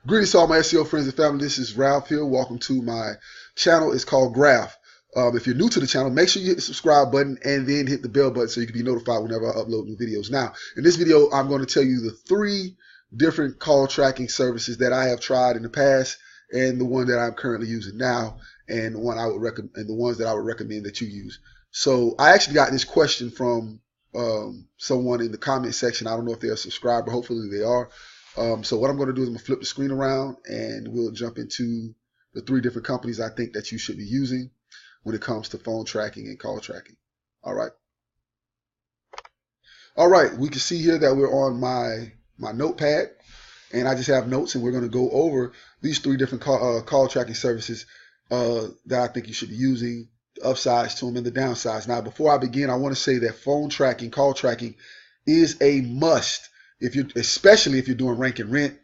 Greetings to all my SEO friends and family. This is Ralph here. Welcome to my channel. It's called Graph. If you're new to the channel, make sure you hit the subscribe button and then hit the bell button so you can be notified whenever I upload new videos. Now, in this video, I'm going to tell you the 3 different call tracking services that I have tried in the past and the one that I'm currently using now and the one I would recommend and the ones that I would recommend that you use. So I actually got this question from someone in the comment section. I don't know if they're a subscriber. Hopefully they are. So what I'm going to do is I'm going to flip the screen around and we'll jump into the 3 different companies I think that you should be using when it comes to phone tracking and call tracking. All right. All right. We can see here that we're on my notepad and I just have notes, and we're going to go over these 3 different call tracking services that I think you should be using, the upsides to them and the downsides. Now, before I begin, I want to say that phone tracking, call tracking is a must. Especially if you're doing rank and rent,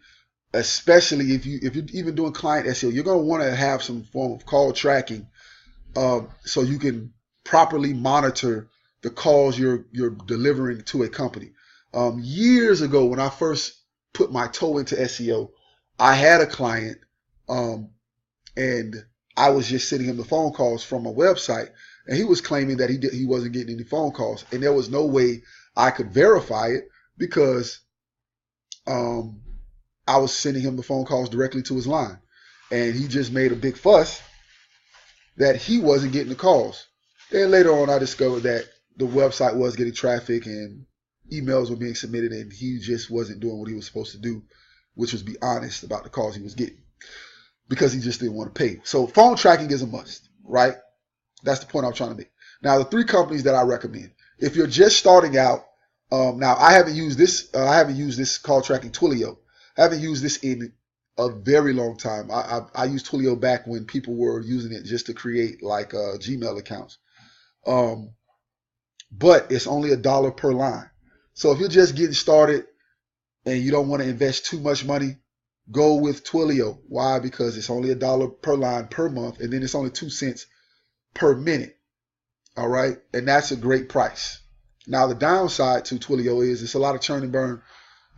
especially if you're even doing client SEO, you're going to want to have some form of call tracking, so you can properly monitor the calls you're delivering to a company. Years ago, when I first put my toe into SEO, I had a client, and I was just sending him the phone calls from a website, and he was claiming that he wasn't getting any phone calls, and there was no way I could verify it because I was sending him the phone calls directly to his line, and he just made a big fuss that he wasn't getting the calls. Then later on, I discovered that the website was getting traffic and emails were being submitted, and he just wasn't doing what he was supposed to do, which was be honest about the calls he was getting, because he just didn't want to pay. So phone tracking is a must, right? That's the point I'm trying to make. Now, the 3 companies that I recommend, if you're just starting out, now I haven't used this. I haven't used this call tracking Twilio. I haven't used this in a very long time. I used Twilio back when people were using it just to create like Gmail accounts. But it's only $1 per line. So if you're just getting started and you don't want to invest too much money, go with Twilio. Why? Because it's only $1 per line per month, and then it's only 2 cents per minute. All right, and that's a great price. Now, the downside to Twilio is it's a lot of churn and burn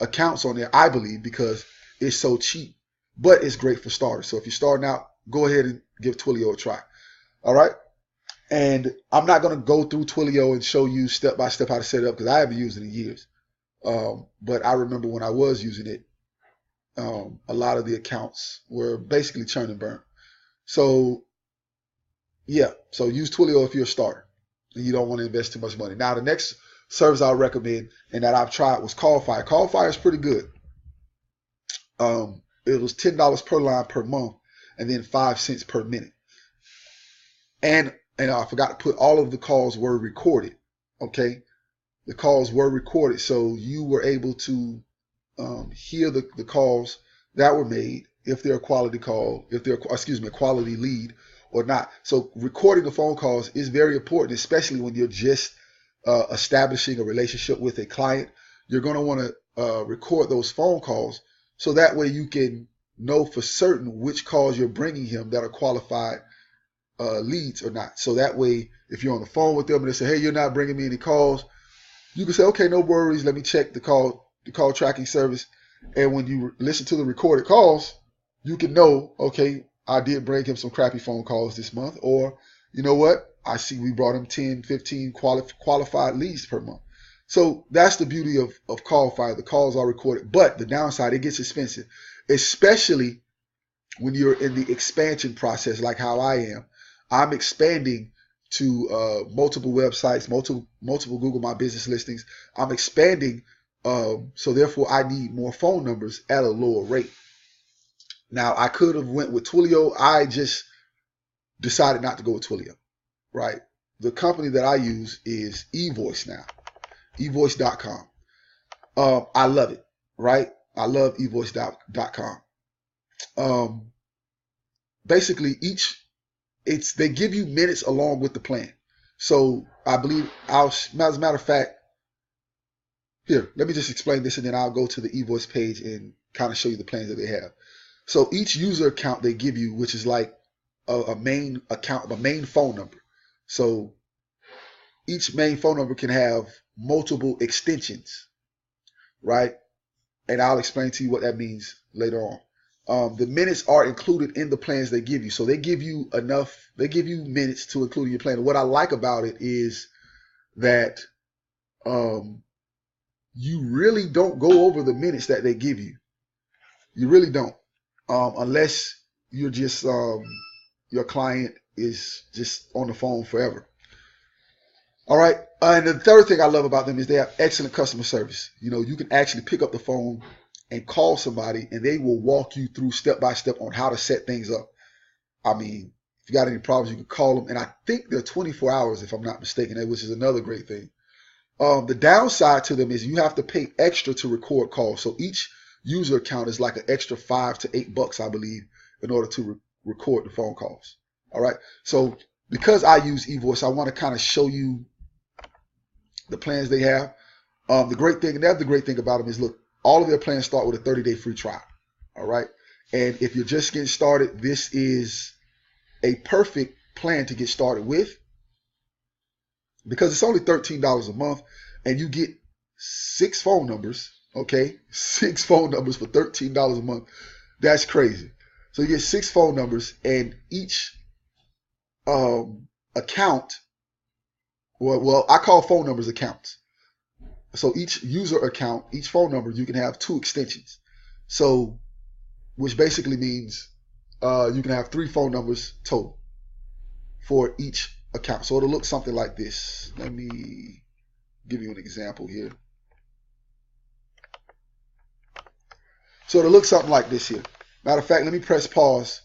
accounts on there, I believe, because it's so cheap. But it's great for starters. So if you're starting out, go ahead and give Twilio a try. All right? And I'm not going to go through Twilio and show you step by step how to set it up, because I haven't used it in years. But I remember when I was using it, a lot of the accounts were basically churn and burn. So, yeah. So use Twilio if you're a starter and you don't want to invest too much money. Now, the next service I'll recommend and that I've tried was Callfire. Callfire is pretty good. It was $10 per line per month, and then 5 cents per minute. And I forgot to put all of the calls were recorded. Okay, the calls were recorded, so you were able to hear the calls that were made, if they're a quality call, if they're a quality lead or not. So recording the phone calls is very important, especially when you're just establishing a relationship with a client. You're going to want to record those phone calls, so that way you can know for certain which calls you're bringing him that are qualified leads or not. So that way, if you're on the phone with them and they say, hey, you're not bringing me any calls, you can say, okay, no worries, let me check the call tracking service. And when you listen to the recorded calls, you can know, okay, I did bring him some crappy phone calls this month, or you know what, I see we brought him 10, 15 qualified leads per month. So that's the beauty of Callfire. The calls are recorded, but the downside, it gets expensive, especially when you're in the expansion process, like how I am. I'm expanding to multiple websites, multiple Google My Business listings. I'm expanding, so therefore I need more phone numbers at a lower rate. Now, I could have went with Twilio. I just decided not to go with Twilio, right? The company that I use is eVoice now, eVoice.com. I love it, right? I love eVoice.com. Basically, they give you minutes along with the plan. So I believe as a matter of fact, here, let me just explain this, and then I'll go to the eVoice page and kind of show you the plans that they have. So each user account they give you, which is like a main account, a main phone number. So each main phone number can have multiple extensions, right? And I'll explain to you what that means later on. The minutes are included in the plans they give you. So they give you enough, they give you minutes to include in your plan. And what I like about it is that you really don't go over the minutes that they give you. You really don't. Unless you're just, your client is just on the phone forever. All right. And the third thing I love about them is they have excellent customer service. You know, you can actually pick up the phone and call somebody and they will walk you through step by step on how to set things up. I mean, if you got any problems, you can call them. And I think they're 24 hours, if I'm not mistaken, which is another great thing. The downside to them is you have to pay extra to record calls. So each user account is like an extra $5 to $8, I believe, in order to record the phone calls. All right. So because I use eVoice, I want to kind of show you the plans they have. The great thing, and the other great thing about them is, look, all of their plans start with a 30-day free trial. All right. And if you're just getting started, this is a perfect plan to get started with, because it's only $13 a month and you get 6 phone numbers. Okay. 6 phone numbers for $13 a month. That's crazy. So you get 6 phone numbers, and each account, well, I call phone numbers accounts. So each user account, each phone number, you can have 2 extensions. So, which basically means you can have 3 phone numbers total for each account. So it'll look something like this. Let me give you an example here. So it'll look something like this here. Matter of fact, let me press pause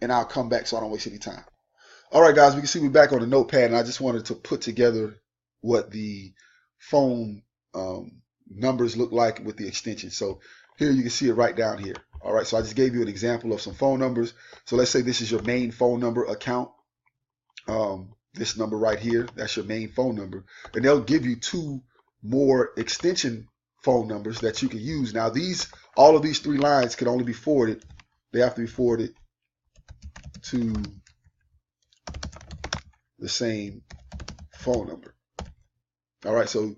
and I'll come back so I don't waste any time. All right, guys, we can see we're back on the notepad, and I just wanted to put together what the phone numbers look like with the extension. So here you can see it right down here. All right, so I just gave you an example of some phone numbers. So let's say this is your main phone number account. This number right here, that's your main phone number. And they'll give you 2 more extension phone numbers that you can use. Now all of these 3 lines can only be forwarded. They have to be forwarded to the same phone number. All right, so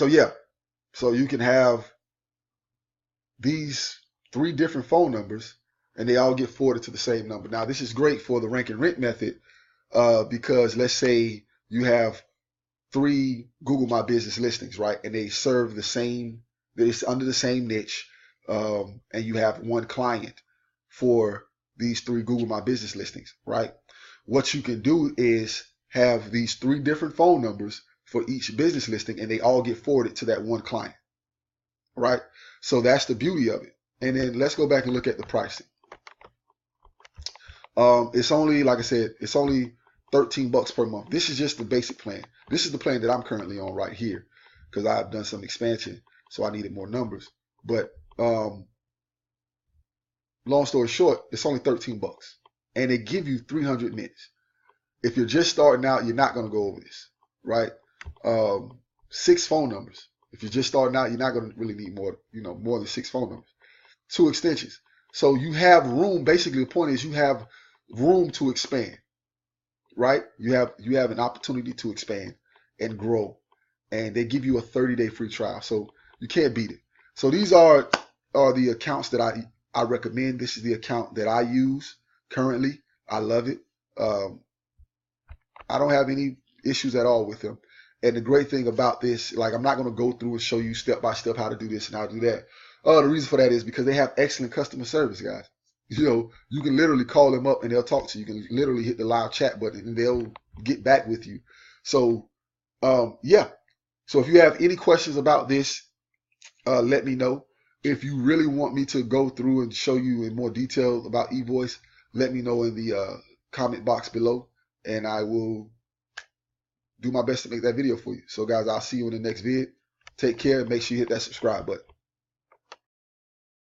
yeah, so you can have these 3 different phone numbers and they all get forwarded to the same number. Now this is great for the rank and rent method, because let's say you have 3 Google My Business listings, right? And they serve the same, it's under the same niche, and you have 1 client for these 3 Google My Business listings, right? What you can do is have these 3 different phone numbers for each business listing, and they all get forwarded to that 1 client, right? So that's the beauty of it. And then let's go back and look at the pricing. It's only, like I said, it's only $13 per month. This is just the basic plan. This is the plan that I'm currently on right here, because I've done some expansion, so I needed more numbers. But long story short, it's only $13, and they give you 300 minutes. If you're just starting out, you're not going to go over this, right? 6 phone numbers. If you're just starting out, you're not going to really need more than 6 phone numbers. 2 extensions. So you have room. Basically, the point is you have room to expand, right? You have an opportunity to expand and grow, and they give you a 30-day free trial, so you can't beat it. So these are the accounts that I recommend. This is the account that I use currently. I love it. I don't have any issues at all with them. And the great thing about this, like, I'm not going to go through and show you step by step how to do this and how to do that. The reason for that is because they have excellent customer service, guys. You can literally call them up and they'll talk to you. You can literally hit the live chat button and they'll get back with you. So, yeah. So if you have any questions about this, let me know. If you really want me to go through and show you in more detail about eVoice, let me know in the comment box below, and I will do my best to make that video for you. So guys, I'll see you in the next vid. Take care and make sure you hit that subscribe button.